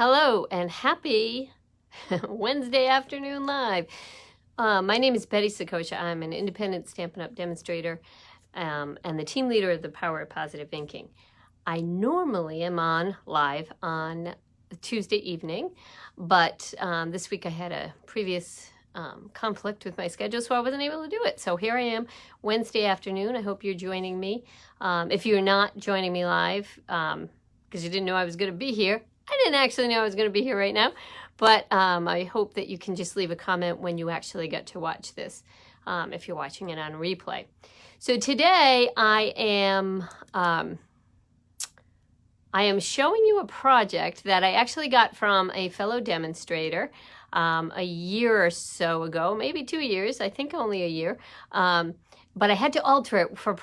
Hello and happy Wednesday afternoon live. My name is Betty Sakosha. I'm an independent Stampin' Up! Demonstrator and the team leader of the Power of Positive Inking. I normally am on live on Tuesday evening, but this week I had a previous conflict with my schedule, so I wasn't able to do it. So here I am, Wednesday afternoon. I hope you're joining me. If you're not joining me live, because you didn't know I was going to be here, I didn't actually know I was going to be here right now, but I hope that you can just leave a comment when you actually get to watch this, if you're watching it on replay. So today I am showing you a project that I actually got from a fellow demonstrator a year or so ago, maybe 2 years, I think only a year, but I had to alter it for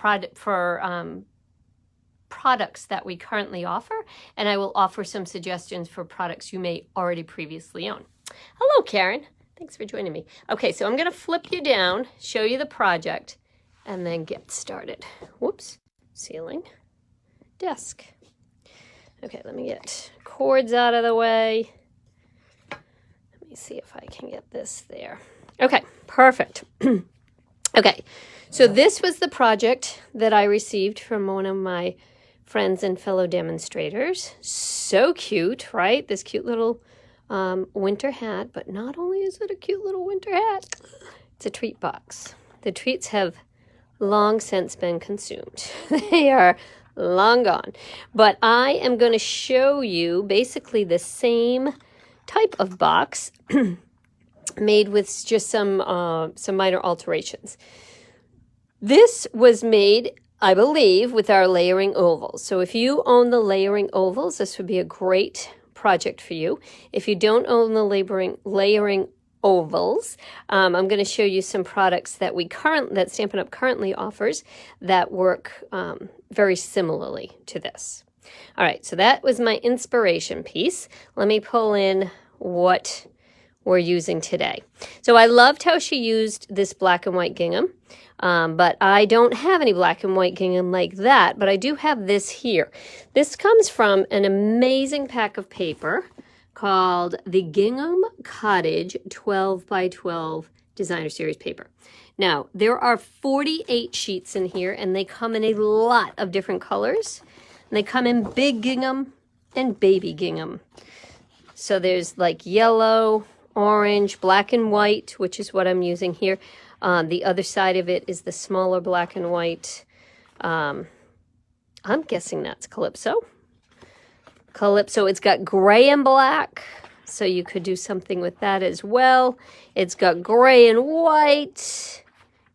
products that we currently offer, and I will offer some suggestions for products you may already previously own. Hello, Karen. Thanks for joining me. Okay, so I'm going to flip you down, show you the project, and then get started. Whoops. Ceiling. Desk. Okay, let me get cords out of the way. Let me see if I can get this there. Okay, perfect. Okay, so this was the project that I received from one of my friends and fellow demonstrators. So cute, right? This cute little winter hat, but not only is it a cute little winter hat, it's a treat box. The treats have long since been consumed. They are long gone. But I am going to show you basically the same type of box made with just some minor alterations. This was made, I believe, with our layering ovals. So if you own the layering ovals, this would be a great project for you. If you don't own the layering ovals, I'm going to show you some products that that Stampin' Up! Currently offers that work very similarly to this. All right, so that was my inspiration piece. Let me pull in what we're using today. So I loved how she used this black and white gingham. But I don't have any black and white gingham like that, but I do have this here. This comes from an amazing pack of paper called the Gingham Cottage 12 by 12 Designer Series paper. Now, there are 48 sheets in here, and they come in a lot of different colors. And they come in big gingham and baby gingham. So there's like yellow, orange, black and white, which is what I'm using here. The other side of it is the smaller black and white. I'm guessing that's Calypso. Calypso, it's got gray and black, so you could do something with that as well. It's got gray and white.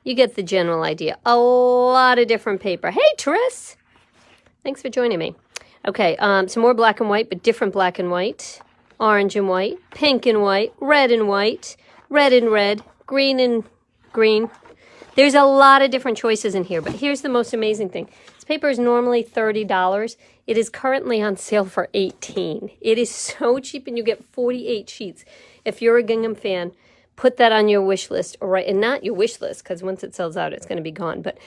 You get the general idea. A lot of different paper. Hey, Tris! Thanks for joining me. Okay, some more black and white, but different black and white. Orange and white, pink and white, red and white, red and red, green and green. There's a lot of different choices in here, but here's the most amazing thing. This paper is normally $30. It is currently on sale for $18. It is so cheap, and you get 48 sheets. If you're a gingham fan, put that on your wish list, and not your wish list, because once it sells out, it's going to be gone. But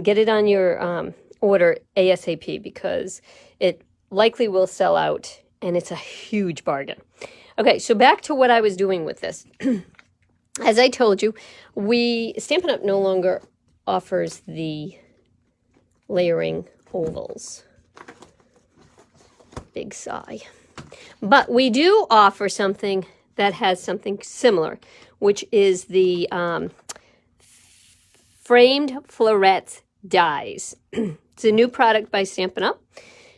get it on your order ASAP, because it likely will sell out, and it's a huge bargain. Okay, so back to what I was doing with this. As I told you, Stampin' Up! No longer offers the layering ovals. Big sigh. But we do offer something that has something similar, which is the Framed Florets Dies. It's a new product by Stampin' Up!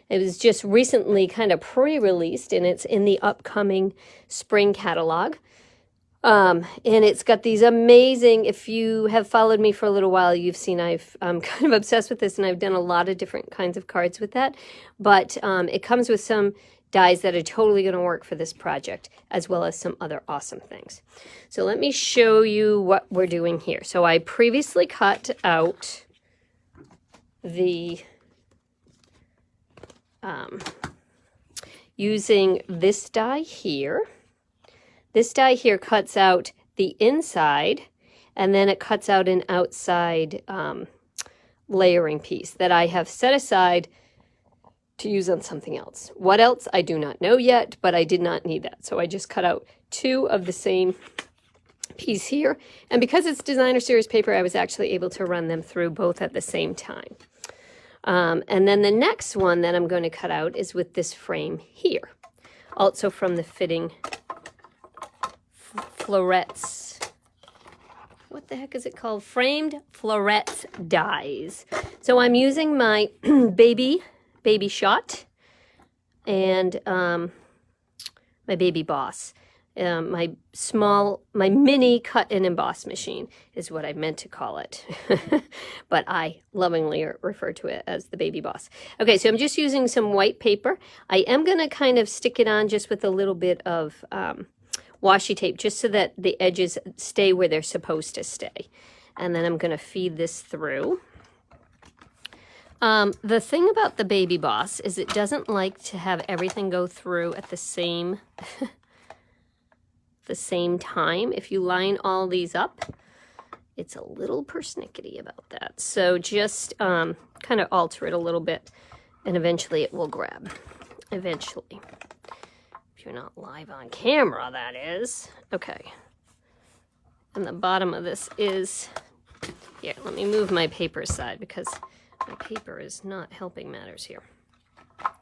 It was just recently kind of pre-released, and it's in the upcoming spring catalog. And it's got these amazing, if you have followed me for a little while, you've seen I'm kind of obsessed with this, and I've done a lot of different kinds of cards with that. But it comes with some dies that are totally going to work for this project, as well as some other awesome things. So let me show you what we're doing here. So I previously cut out the, using this die here. This die here cuts out the inside, and then it cuts out an outside layering piece that I have set aside to use on something else. What else? I do not know yet, but I did not need that. So I just cut out 2 of the same piece here. And because it's designer series paper, I was actually able to run them through both at the same time. And then the next one that I'm going to cut out is with this frame here. Also from the Fitting Florets. What the heck is it called? Framed Florets Dies. So I'm using my baby shot and my baby boss. My mini cut and emboss machine is what I meant to call it. But I lovingly refer to it as the baby boss. Okay, so I'm just using some white paper. I am going to kind of stick it on just with a little bit of washi tape, just so that the edges stay where they're supposed to stay. And then I'm going to feed this through. The thing about the baby boss is it doesn't like to have everything go through at the same time. If you line all these up, it's a little persnickety about that. So just kind of alter it a little bit, and eventually it will grab. Eventually. If you're not live on camera, that is. Okay. And the bottom of this is, here, let me move my paper aside because my paper is not helping matters here.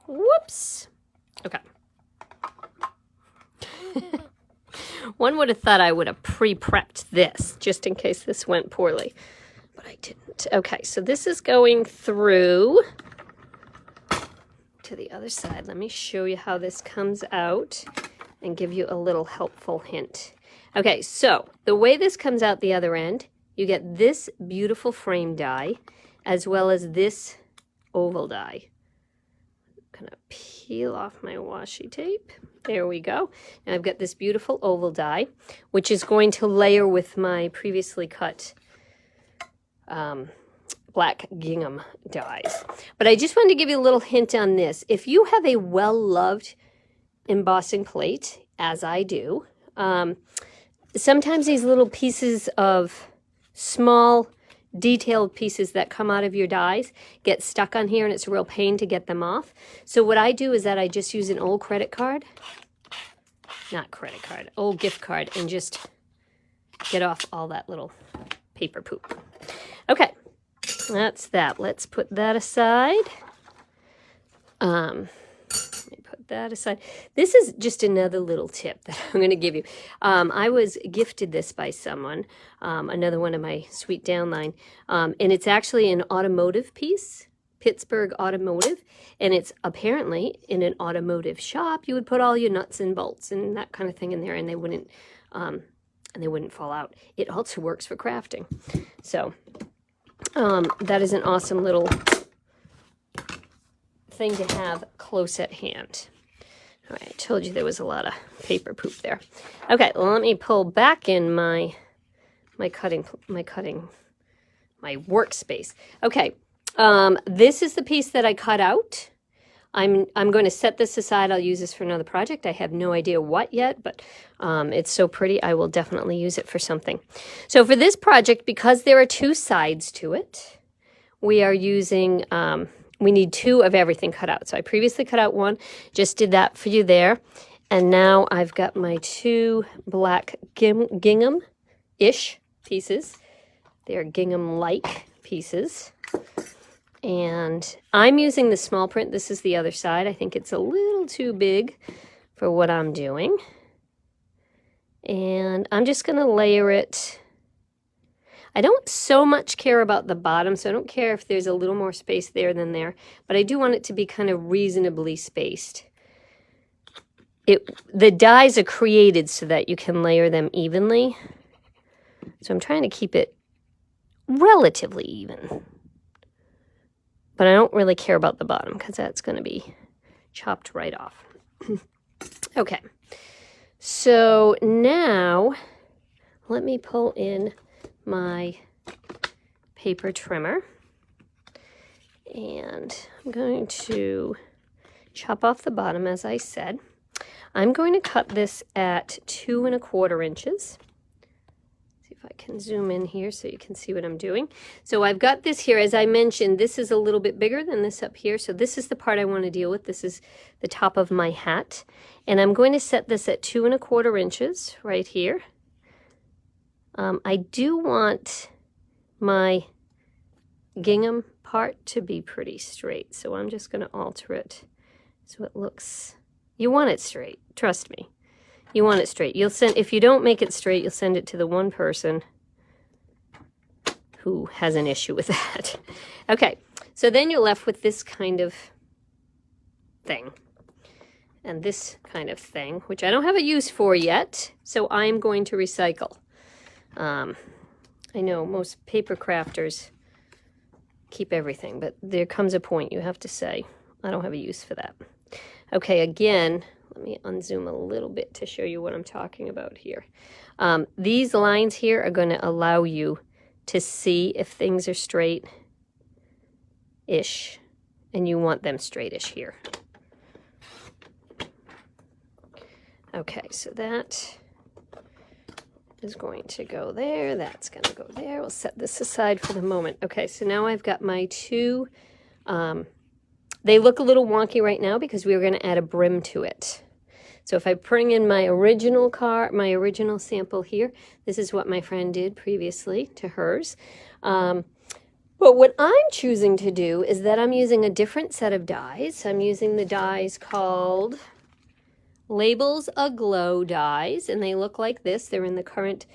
Whoops. Okay. One would have thought I would have pre-prepped this just in case this went poorly, but I didn't. Okay, so this is going through to the other side. Let me show you how this comes out and give you a little helpful hint. Okay, so the way this comes out the other end, you get this beautiful frame die as well as this oval die. I'm gonna peel off my washi tape. There we go. Now I've got this beautiful oval die, which is going to layer with my previously cut black gingham dies. But I just wanted to give you a little hint on this. If you have a well-loved embossing plate, as I do, sometimes these little pieces of small detailed pieces that come out of your dies get stuck on here, and it's a real pain to get them off. So what I do is that I just use an old credit card, old gift card, and just get off all that little paper poop. Okay, that's that. Let's put that aside. Let me put that aside. This is just another little tip that I'm going to give you. I was gifted this by someone, another one of my sweet downline, and it's actually an automotive piece, Pittsburgh Automotive, and it's apparently in an automotive shop. You would put all your nuts and bolts and that kind of thing in there, and they wouldn't fall out. It also works for crafting. So that is an awesome little thing to have close at hand. All right, I told you there was a lot of paper poop there. Okay, well, let me pull back in my workspace. Okay, this is the piece that I cut out. I'm going to set this aside. I'll use this for another project. I have no idea what yet, but it's so pretty. I will definitely use it for something. So for this project, because there are 2 sides to it, we are using, we need 2 of everything cut out. So I previously cut out 1, just did that for you there. And now I've got my 2 black gingham-ish pieces. They're gingham-like pieces. And I'm using the small print. This is the other side. I think it's a little too big for what I'm doing. And I'm just going to layer it. I don't so much care about the bottom, so I don't care if there's a little more space there than there, but I do want it to be kind of reasonably spaced. The dies are created so that you can layer them evenly. So I'm trying to keep it relatively even. But I don't really care about the bottom because that's going to be chopped right off. Okay, so now let me pull in my paper trimmer, and I'm going to chop off the bottom, as I said. I'm going to cut this at 2 1/4 inches. See if if I can zoom in here so you can see what I'm doing. So I've got this here. As I mentioned, this is a little bit bigger than this up here. So this is the part I want to deal with. This is the top of my hat. And I'm going to set this at 2 1/4 inches right here. I do want my gingham part to be pretty straight. So I'm just going to alter it so it looks, you want it straight. Trust me. You want it straight. You'll send, if you don't make it straight, you'll send it to the one person who has an issue with that. Okay, so then you're left with this kind of thing and this kind of thing, which I don't have a use for yet, so I'm going to recycle. I know most paper crafters keep everything, but there comes a point you have to say, I don't have a use for that. Okay, again, let me unzoom a little bit to show you what I'm talking about here. These lines here are going to allow you to see if things are straight-ish, and you want them straight-ish here. Okay, so that is going to go there. That's going to go there. We'll set this aside for the moment. Okay, so now I've got my two. They look a little wonky right now because we were going to add a brim to it. So if I bring in my original sample here, this is what my friend did previously to hers. But what I'm choosing to do is that I'm using a different set of dies. I'm using the dies called Labels Aglow dies, and they look like this. They're in the current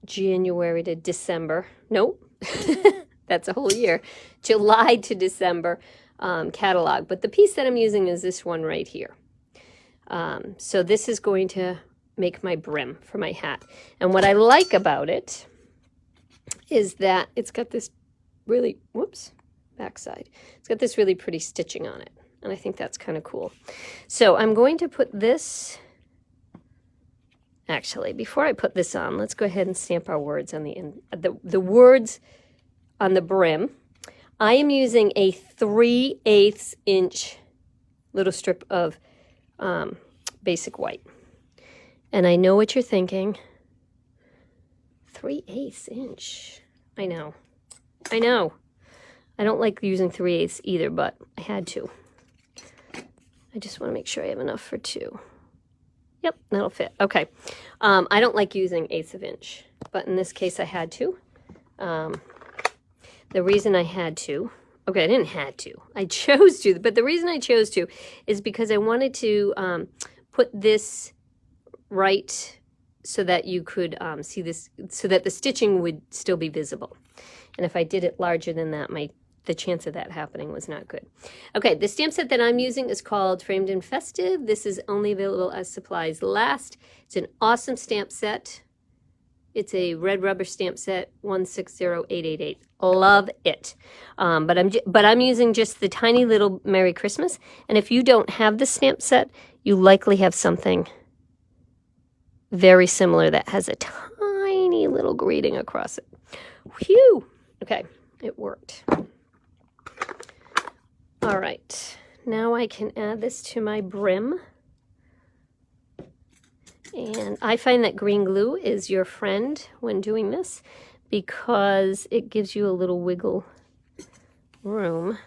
January to December. Nope. That's a whole year. July to December catalog. But the piece that I'm using is this one right here. So this is going to make my brim for my hat. And what I like about it is that it's got this really, whoops, backside. It's got this really pretty stitching on it. And I think that's kind of cool. So I'm going to put this, actually, before I put this on, let's go ahead and stamp our words on the words on the brim. I am using a 3/8 inch little strip of basic white. And I know what you're thinking. 3/8 inch. I know. I know. I don't like using 3/8 either, but I had to. I just want to make sure I have enough for 2. Yep, that'll fit. Okay. I don't like using 1/8 of inch, but in this case I had to. The reason I had to, okay, I didn't had to. I chose to, but the reason I chose to is because I wanted to put this right so that you could see this, so that the stitching would still be visible. And if I did it larger than that, the chance of that happening was not good. Okay, the stamp set that I'm using is called Framed and Festive. This is only available as supplies last. It's an awesome stamp set. It's a red rubber stamp set, 160888. Love it. But I'm using just the tiny little Merry Christmas. And if you don't have the stamp set, you likely have something very similar that has a tiny little greeting across it. Whew. Okay, it worked. All right, now I can add this to my brim. And I find that green glue is your friend when doing this because it gives you a little wiggle room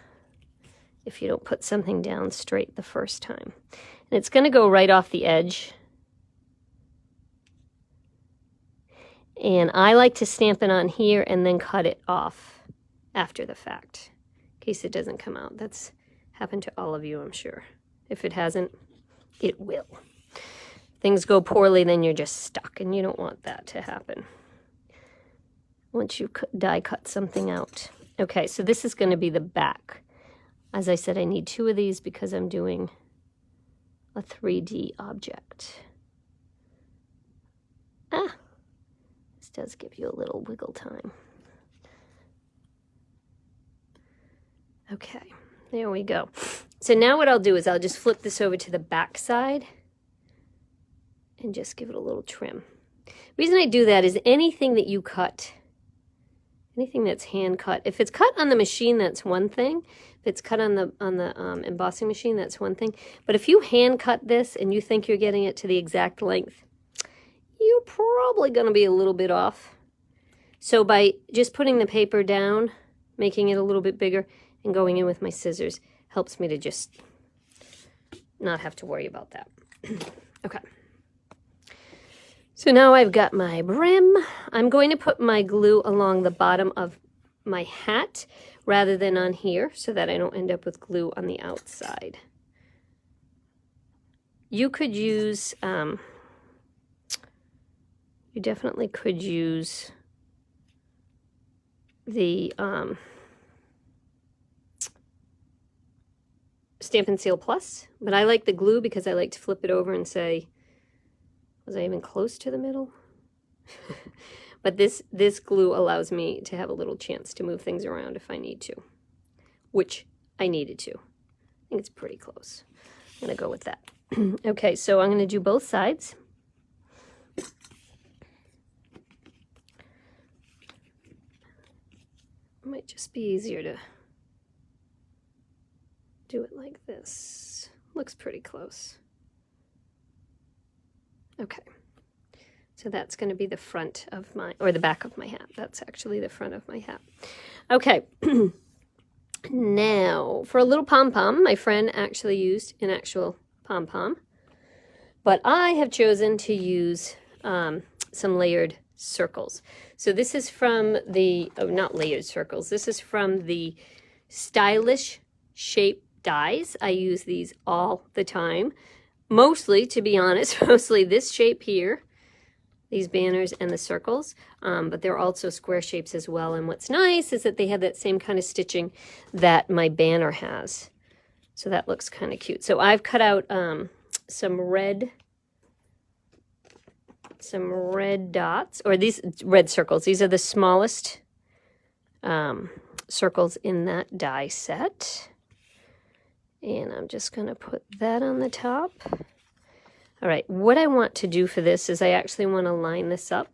if you don't put something down straight the first time. And it's going to go right off the edge. And I like to stamp it on here and then cut it off after the fact in case it doesn't come out. That's happened to all of you, I'm sure. If it hasn't, it will. Things go poorly, then you're just stuck, and you don't want that to happen once you die cut something out. Okay, so this is going to be the back. As I said, I need 2 of these because I'm doing a 3D object. This does give you a little wiggle time. Okay, there we go. So now what I'll do is I'll just flip this over to the back side and just give it a little trim. The reason I do that is anything that you cut, anything that's hand cut, if it's cut on the machine, that's one thing. If it's cut on the embossing machine, that's one thing. But if you hand cut this and you think you're getting it to the exact length, you're probably going to be a little bit off. So by just putting the paper down, making it a little bit bigger, and going in with my scissors helps me to just not have to worry about that. Okay. So now I've got my brim. I'm going to put my glue along the bottom of my hat rather than on here so that I don't end up with glue on the outside. You could use, you definitely could use the Stampin' Seal Plus, but I like the glue because I like to flip it over and say, was I even close to the middle? But this glue allows me to have a little chance to move things around if I need to, which I needed to. I think it's pretty close. I'm going to go with that. Okay, so I'm going to do both sides. It might just be easier to do it like this. Looks pretty close. Okay. So that's going to be the front of my, or the back of my hat. That's actually the front of my hat. Okay. Now, for a little pom-pom, my friend actually used an actual pom-pom, but I have chosen to use some layered circles. So this is from the, oh, not layered circles. This is from the Stylish Shape dies. I use these all the time. Mostly, to be honest, mostly this shape here, these banners and the circles, but they're also square shapes as well. And what's nice is that they have that same kind of stitching that my banner has. So that looks kind of cute. So I've cut out some red dots, or these red circles. These are the smallest circles in that die set. And I'm just going to put that on the top. All right, what I want to do for this is I actually want to line this up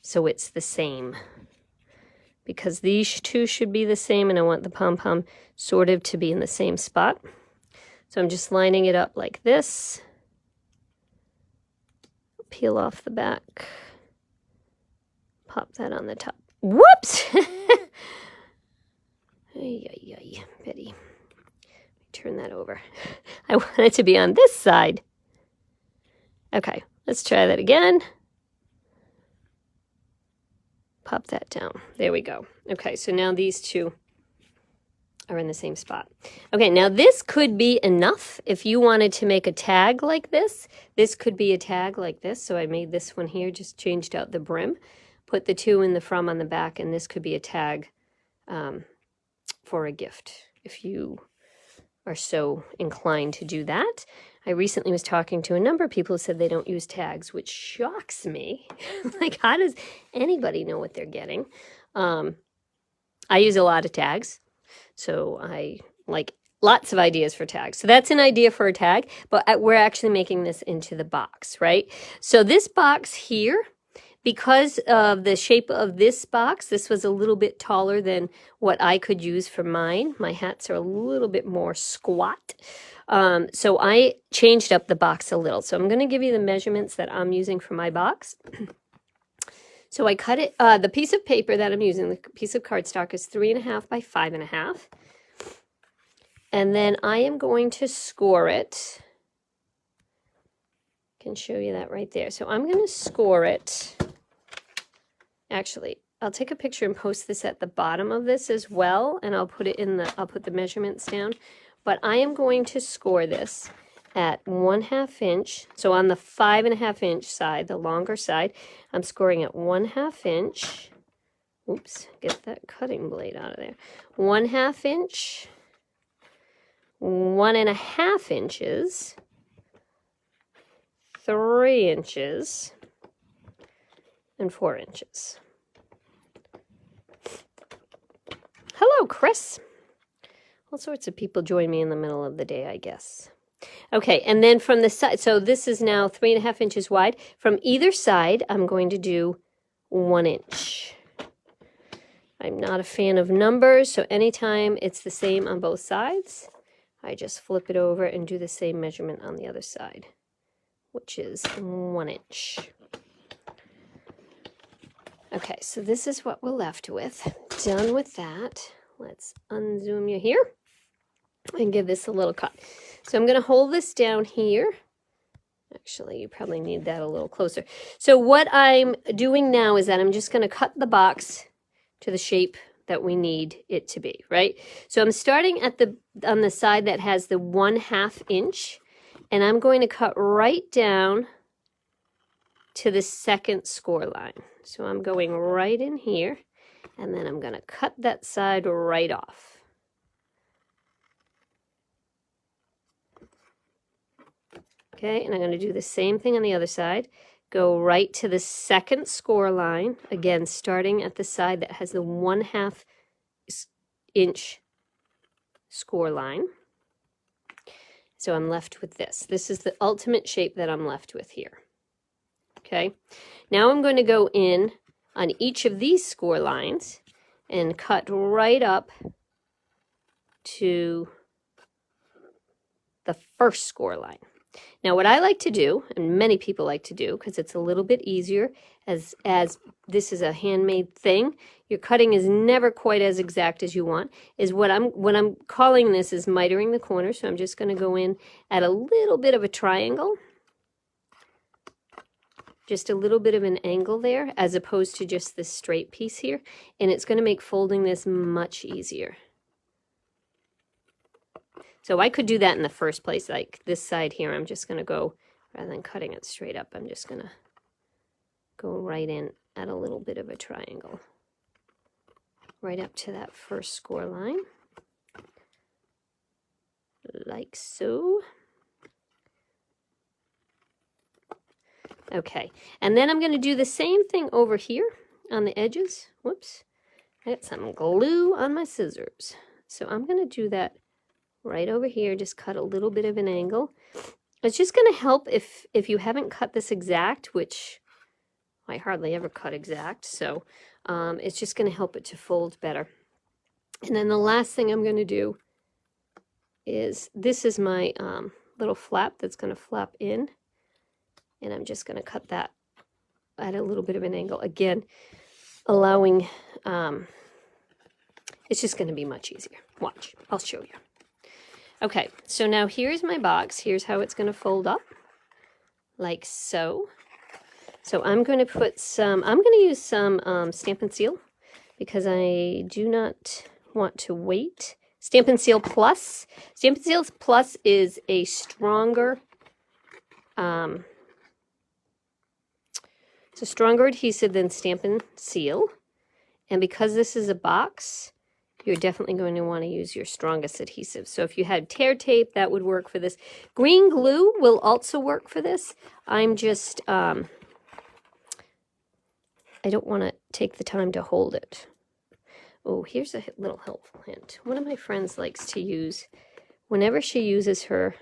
so it's the same. Because these two should be the same, and I want the pom-pom sort of to be in the same spot. So I'm just lining it up like this. Peel off the back. Pop that on the top. Whoops! Ay, ay, ay, Betty. Turn that over. I want it to be on this side. Okay, let's try that again. Pop that down. There we go. Okay, so now these two are in the same spot. Okay, now this could be enough if you wanted to make a tag like this. This could be a tag like this. So I made this one here, just changed out the brim, put the two in the from on the back, and this could be a tag for a gift if you are so inclined to do that. I recently was talking to a number of people who said they don't use tags, which shocks me. Like, how does anybody know what they're getting? I use a lot of tags, so I like lots of ideas for tags. So that's an idea for a tag, but we're actually making this into the box, right? So this box here, because of the shape of this box, this was a little bit taller than what I could use for mine. My hats are a little bit more squat. So I changed up the box a little. So I'm going to give you the measurements that I'm using for my box. So I cut it, the piece of paper that I'm using, the piece of cardstock is 3.5 by 5.5. And then I am going to score it. I can show you that right there. So I'm going to score it. Actually, I'll take a picture and post this at the bottom of this as well, and I'll put it in the, I'll put the measurements down. But I am going to score this at 1/2 inch. So on the 5.5 inch side, the longer side, I'm scoring at 1/2 inch. Oops, get that cutting blade out of there. 1/2 inch, 1.5 inches, 3 inches, and 4 inches. Hello, Chris. All sorts of people join me in the middle of the day, I guess. Okay, and then from the side, so this is now 3.5 inches wide. From either side, I'm going to do 1 inch. I'm not a fan of numbers, so anytime it's the same on both sides, I just flip it over and do the same measurement on the other side, which is 1 inch. Okay, so this is what we're left with. Done with that. Let's unzoom you here and give this a little cut. So I'm going to hold this down here. Actually, you probably need that a little closer. So what I'm doing now is that I'm just going to cut the box to the shape that we need it to be, right? So I'm starting at on the side that has the 1/2 inch, and I'm going to cut right down to the second score line. So I'm going right in here, and then I'm going to cut that side right off. Okay, and I'm going to do the same thing on the other side. Go right to the second score line, again, starting at the side that has the 1/2 inch score line. So I'm left with this. This is the ultimate shape that I'm left with here. Okay, now I'm going to go in on each of these score lines and cut right up to the first score line. Now what I like to do, and many people like to do because it's a little bit easier, as this is a handmade thing, your cutting is never quite as exact as you want, is what I'm calling this is mitering the corner. So I'm just going to go in at a little bit of a triangle, just a little bit of an angle there, as opposed to just this straight piece here, and it's going to make folding this much easier. So I could do that in the first place, like this side here. I'm just going to go, rather than cutting it straight up, I'm just going to go right in at a little bit of a triangle, right up to that first score line, like so. Okay, and then I'm going to do the same thing over here on the edges. Whoops, I got some glue on my scissors. So I'm going to do that right over here, just cut a little bit of an angle. It's just going to help if you haven't cut this exact, which I hardly ever cut exact, so it's just going to help it to fold better. And then the last thing I'm going to do is, this is my little flap that's going to flap in, and I'm just going to cut that at a little bit of an angle. Again, allowing, it's just going to be much easier. Watch, I'll show you. Okay, so now here's my box. Here's how it's going to fold up, like so. So I'm going to put some, I'm going to use some Stampin' Seal, because I do not want to wait. Stampin' Seal Plus. Stampin' Seal Plus is a stronger, it's a stronger adhesive than Stampin' Seal. And because this is a box, you're definitely going to want to use your strongest adhesive. So if you had tear tape, that would work for this. Green glue will also work for this. I'm just, I don't want to take the time to hold it. Oh, here's a little helpful hint. One of my friends likes to use, whenever she uses her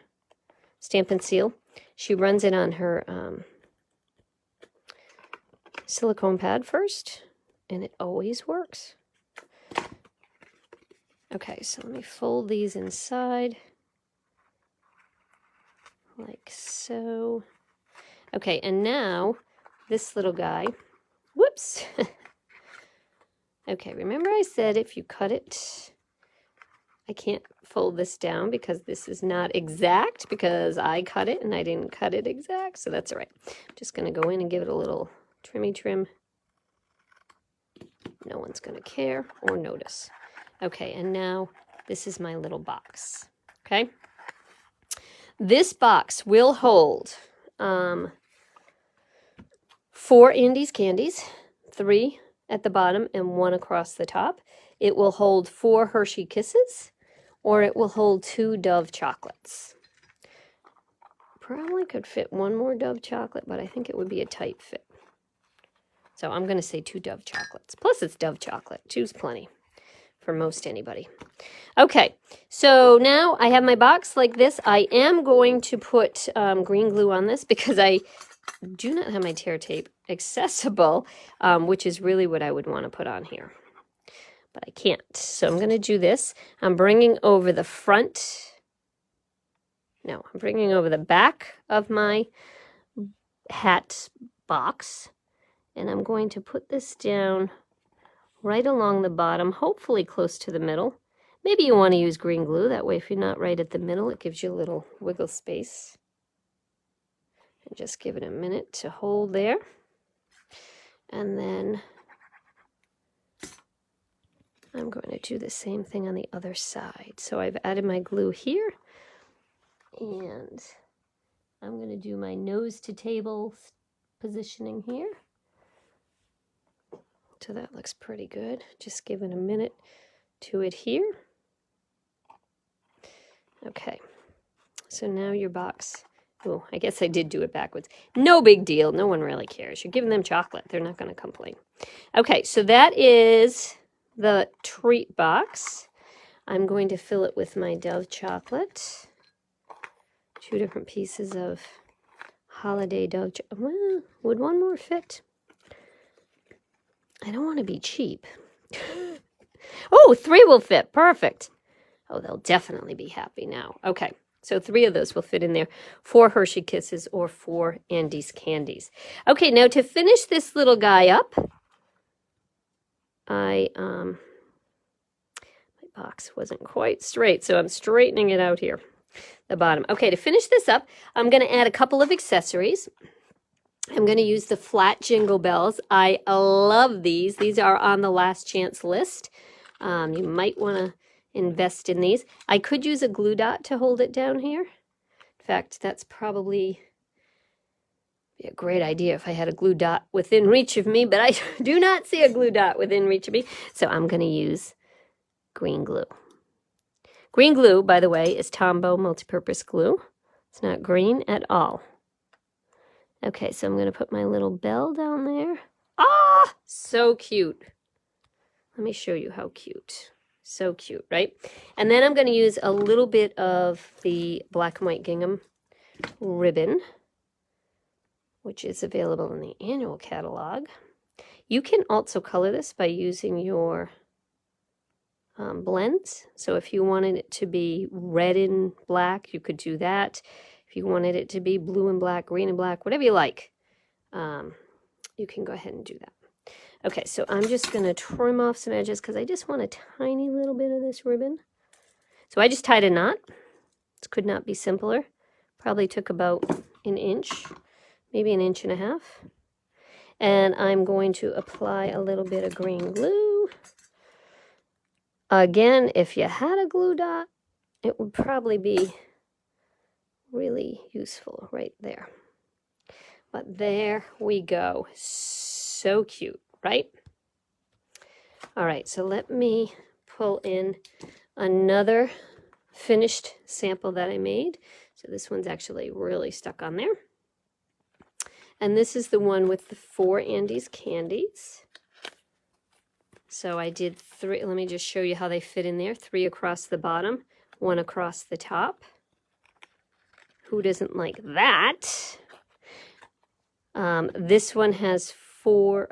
Stampin' Seal, she runs it on her silicone pad first, and it always works. Okay, so let me fold these inside, like so. Okay, and now this little guy, whoops. Okay, remember I said if you cut it, I can't fold this down because this is not exact, because I cut it and I didn't cut it exact, so that's all right. I'm just going to go in and give it a little trimmy trim. No one's going to care or notice. Okay, and now this is my little box, okay? This box will hold 4 Andes Candies, 3 at the bottom and 1 across the top. It will hold 4 Hershey Kisses, or it will hold 2 Dove chocolates. Probably could fit 1 more Dove chocolate, but I think it would be a tight fit. So I'm going to say 2 Dove chocolates. Plus it's Dove chocolate. 2's plenty for most anybody. Okay, so now I have my box like this. I am going to put green glue on this because I do not have my tear tape accessible, which is really what I would want to put on here. But I can't. So I'm going to do this. I'm bringing over the front. No, I'm bringing over the back of my hat box. And I'm going to put this down right along the bottom, hopefully close to the middle. Maybe you want to use green glue. That way, if you're not right at the middle, it gives you a little wiggle space. And just give it a minute to hold there. And then I'm going to do the same thing on the other side. So I've added my glue here. And I'm going to do my nose to table positioning here. So that looks pretty good. Just give it a minute to adhere. Okay, so now your box, oh, I guess I did do it backwards. No big deal, no one really cares. You're giving them chocolate, they're not gonna complain. Okay, so that is the treat box. I'm going to fill it with my Dove chocolate. 2 different pieces of holiday Dove chocolate. Well, would one more fit? I don't want to be cheap. Oh, 3 will fit. Perfect. Oh, they'll definitely be happy now. Okay, so 3 of those will fit in there. 4 Hershey Kisses or 4 Andes Candies. Okay, now to finish this little guy up, my box wasn't quite straight, so I'm straightening it out here, the bottom. Okay, to finish this up, I'm going to add a couple of accessories. I'm going to use the flat jingle bells. I love these. These are on the last chance list. You might want to invest in these. I could use a glue dot to hold it down here. In fact, that's probably be a great idea if I had a glue dot within reach of me, but I do not see a glue dot within reach of me. So I'm going to use green glue. Green glue, by the way, is Tombow multi-purpose glue. It's not green at all. Okay, so I'm going to put my little bell down there. Ah, so cute. Let me show you how cute. So cute, right? And then I'm going to use a little bit of the black and white gingham ribbon, which is available in the annual catalog. You can also color this by using your blends. So if you wanted it to be red and black, you could do that. If you wanted it to be blue and black, green and black, whatever you like, you can go ahead and do that. Okay, so I'm just going to trim off some edges because I just want a tiny little bit of this ribbon. So I just tied a knot. This could not be simpler. Probably took about an inch, maybe an inch and a half. And I'm going to apply a little bit of green glue. Again, if you had a glue dot, it would probably be really useful right there. But there we go. So cute, right? All right, so let me pull in another finished sample that I made. So this one's actually really stuck on there. And this is the one with the 4 Andes Candies. So I did 3, let me just show you how they fit in there. 3 across the bottom, 1 across the top. Who doesn't like that? This one has 3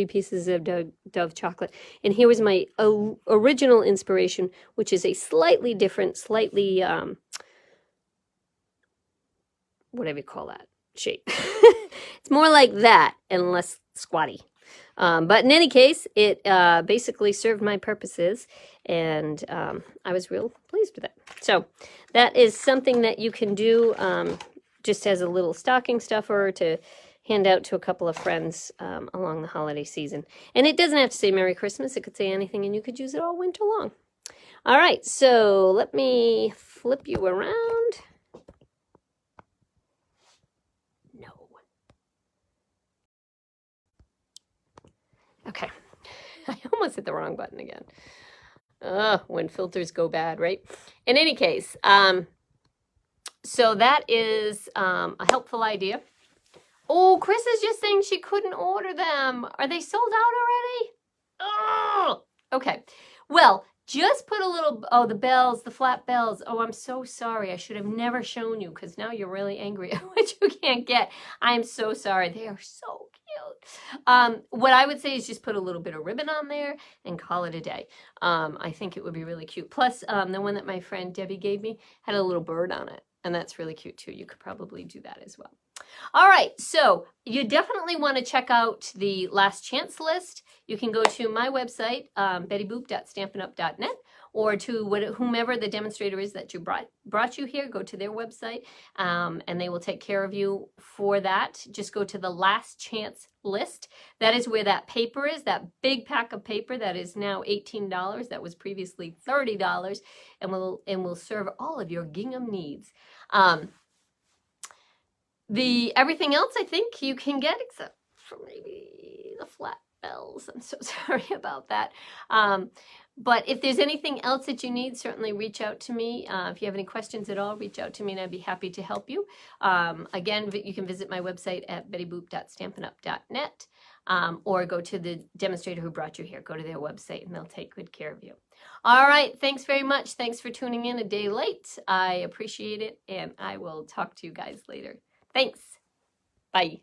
pieces of Dove chocolate. And here was my original inspiration, which is a slightly different, slightly, whatever you call that shape. It's more like that and less squatty. But in any case, it basically served my purposes, and I was real pleased with it. So that is something that you can do just as a little stocking stuffer to hand out to a couple of friends along the holiday season. And it doesn't have to say Merry Christmas. It could say anything, and you could use it all winter long. All right, so let me flip you around. No. Okay. I almost hit the wrong button again. When filters go bad, right? In any case, so that is a helpful idea. Oh, Chris is just saying she couldn't order them. Are they sold out already? Oh, okay. Well, just put a little, oh, the bells, the flat bells. Oh, I'm so sorry. I should have never shown you because now you're really angry at what you can't get. I am so sorry. They are so cute. What I would say is just put a little bit of ribbon on there and call it a day. I think it would be really cute. Plus, the one that my friend Debbie gave me had a little bird on it, and that's really cute too. You could probably do that as well. All right, so you definitely want to check out the last chance list. You can go to my website, bettyboop.stampinup.net, or to whomever the demonstrator is that you brought you here. Go to their website, and they will take care of you for that. Just go to the last chance list. That is where that paper is, that big pack of paper that is now $18. That was previously $30, and will serve all of your gingham needs. Everything else I think you can get except for maybe the flat bells. I'm so sorry about that. But if there's anything else that you need, certainly reach out to me. If you have any questions at all, reach out to me and I'd be happy to help you. Again, you can visit my website at bettyboop.stampinup.net, or go to the demonstrator who brought you here. Go to their website and they'll take good care of you. All right, thanks very much. Thanks for tuning in a day late. I appreciate it, and I will talk to you guys later. Thanks. Bye.